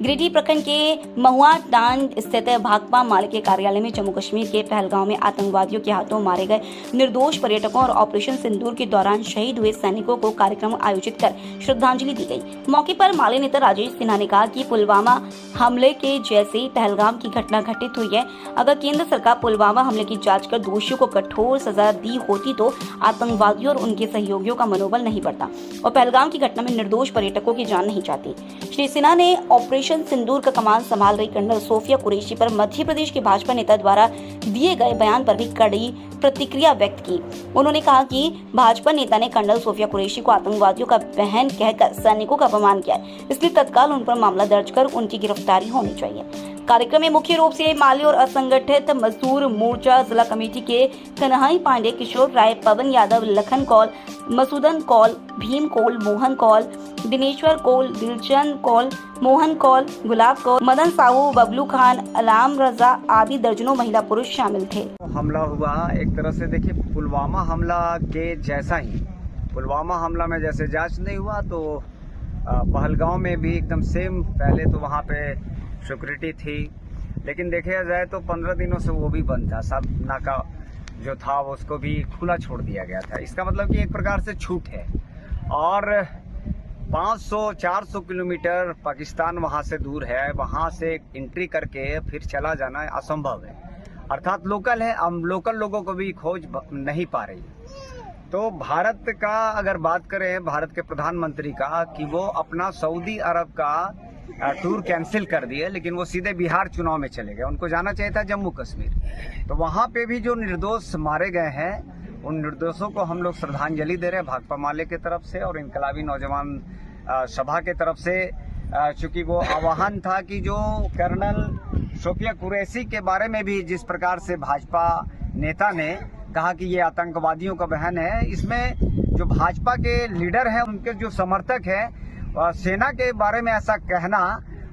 गिरिडीह प्रखंड के महुआ डांड स्थित भाकपा माले के कार्यालय में जम्मू कश्मीर के पहलगांव में आतंकवादियों के हाथों मारे गए निर्दोष पर्यटकों और ऑपरेशन सिंदूर के दौरान शहीद हुए सैनिकों को कार्यक्रम आयोजित कर श्रद्धांजलि दी गई। मौके पर माले नेता राजेश सिन्हा ने कहा कि पुलवामा हमले के जैसे ही पहलगाम की घटना घटित हुई है। अगर केंद्र सरकार पुलवामा हमले की जांच कर दोषियों को कठोर सजा दी होती तो आतंकवादियों और उनके सहयोगियों का मनोबल नहीं बढ़ता और पहलगाम की घटना में निर्दोष पर्यटकों की जान नहीं जाती। श्री सिन्हा ने ऑपरेशन सिंदूर का कमान संभाल रही कर्नल सोफिया कुरैशी पर मध्य प्रदेश के भाजपा नेता द्वारा दिए गए बयान पर भी कड़ी प्रतिक्रिया व्यक्त की। उन्होंने कहा कि भाजपा नेता ने कर्नल सोफिया कुरैशी को आतंकवादियों का बहन कहकर सैनिकों का अपमान किया, इसलिए तत्काल उन पर मामला दर्ज कर उनकी गिरफ्तारी होनी चाहिए। कार्यक्रम में मुख्य रूप से माले और असंगठित मजदूर मोर्चा जिला कमेटी के कन्हई पांडे, किशोर राय, पवन यादव, लखन कौल, मसूदन कौल, भीम कौल, मोहन कौल, दिनेश्वर कौल, दिलचंद कौल, मोहन कौल, गुलाब कौल, मदन साहू, बबलू खान, अलाम रजा आदि दर्जनों महिला पुरुष शामिल थे। हमला हुआ एक तरह से देखिए पुलवामा हमला के जैसा ही, पुलवामा हमला में जैसे जांच नहीं हुआ तो पहलगांव में भी एकदम सेम। पहले तो वहाँ पे सिक्योरिटी थी, लेकिन देखा जाए तो 15 दिनों से वो भी बंद था। सब नाका जो था उसको भी खुला छोड़ दिया गया था। इसका मतलब कि एक प्रकार से छूट है और 500-400 किलोमीटर पाकिस्तान वहाँ से दूर है। वहाँ से एंट्री करके फिर चला जाना असंभव है, अर्थात लोकल है। हम लोकल लोगों को भी खोज नहीं पा रही। तो भारत का अगर बात करें, भारत के प्रधानमंत्री का, कि वो अपना सऊदी अरब का टूर कैंसिल कर दिए, लेकिन वो सीधे बिहार चुनाव में चले गए। उनको जाना चाहिए था जम्मू कश्मीर। तो वहाँ पे भी जो निर्दोष मारे गए हैं, उन निर्दोषों को हम लोग श्रद्धांजलि दे रहे हैं भाकपा माले की तरफ से और इनकलाबी नौजवान सभा के तरफ से। चूँकि वो आह्वान था कि जो कर्नल सोफिया कुरैशी के बारे में भी जिस प्रकार से भाजपा नेता ने कहा कि ये आतंकवादियों का बहन है, इसमें जो भाजपा के लीडर हैं, उनके जो समर्थक हैं, सेना के बारे में ऐसा कहना,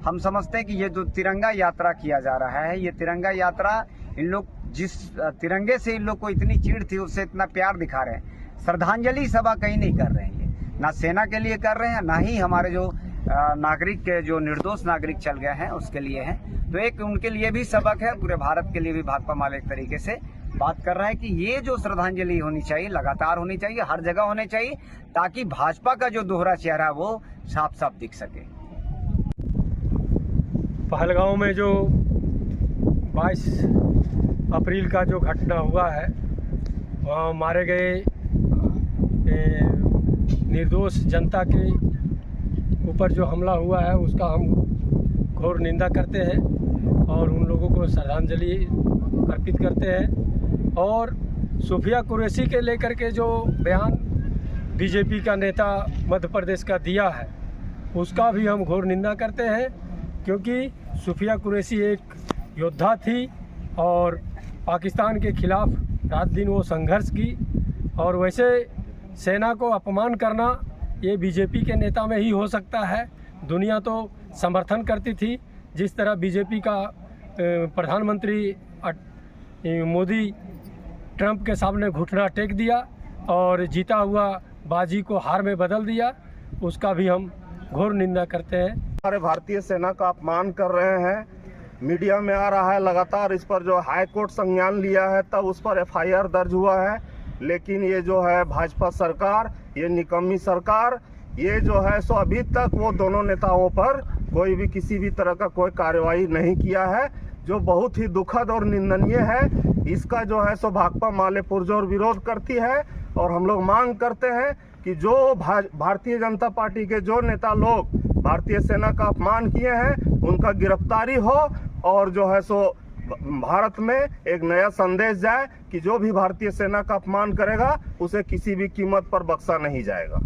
हम समझते हैं कि ये जो तिरंगा यात्रा किया जा रहा है, ये तिरंगा यात्रा, इन लोग जिस तिरंगे से इन लोग को इतनी चिढ़ थी, उससे इतना प्यार दिखा रहे हैं। श्रद्धांजलि सभा कहीं नहीं कर रहे हैं, ना सेना के लिए कर रहे हैं, ना ही हमारे जो नागरिक के जो निर्दोष नागरिक चल गए हैं उसके लिए है। तो एक उनके लिए भी सबक है, पूरे भारत के लिए भी भाकपा माले एक तरीके से बात कर रहा है कि ये जो श्रद्धांजलि होनी चाहिए, लगातार होनी चाहिए, हर जगह होनी चाहिए, ताकि भाजपा का जो दोहरा चेहरा है वो साफ साफ दिख सके। पहलगांव में जो 22 अप्रैल का जो घटना हुआ है, वहाँ मारे गए निर्दोष जनता के ऊपर जो हमला हुआ है, उसका हम घोर निंदा करते हैं और उन लोगों को श्रद्धांजलि अर्पित करते हैं। और सोफिया कुरैशी के लेकर के जो बयान बीजेपी का नेता मध्य प्रदेश का दिया है, उसका भी हम घोर निंदा करते हैं, क्योंकि सोफिया कुरैशी एक योद्धा थी और पाकिस्तान के खिलाफ रात दिन वो संघर्ष की। और वैसे सेना को अपमान करना ये बीजेपी के नेता में ही हो सकता है। दुनिया तो समर्थन करती थी। जिस तरह बीजेपी का प्रधानमंत्री मोदी ट्रंप के सामने घुटना टेक दिया और जीता हुआ बाजी को हार में बदल दिया, उसका भी हम घोर निंदा करते हैं। हमारे भारतीय सेना का अपमान कर रहे हैं, मीडिया में आ रहा है लगातार। इस पर जो हाई कोर्ट संज्ञान लिया है, तब उस पर FIR दर्ज हुआ है। लेकिन ये जो है भाजपा सरकार, ये निकम्मी सरकार, ये जो है सो अभी तक वो दोनों नेताओं पर कोई भी किसी भी तरह का कोई कार्रवाई नहीं किया है, जो बहुत ही दुखद और निंदनीय है। इसका जो है सो भाकपा माले पुरजोर विरोध करती है और हम लोग मांग करते हैं कि जो भारतीय जनता पार्टी के जो नेता लोग भारतीय सेना का अपमान किए हैं, उनका गिरफ्तारी हो और जो है सो भारत में एक नया संदेश जाए कि जो भी भारतीय सेना का अपमान करेगा, उसे किसी भी कीमत पर बख्शा नहीं जाएगा।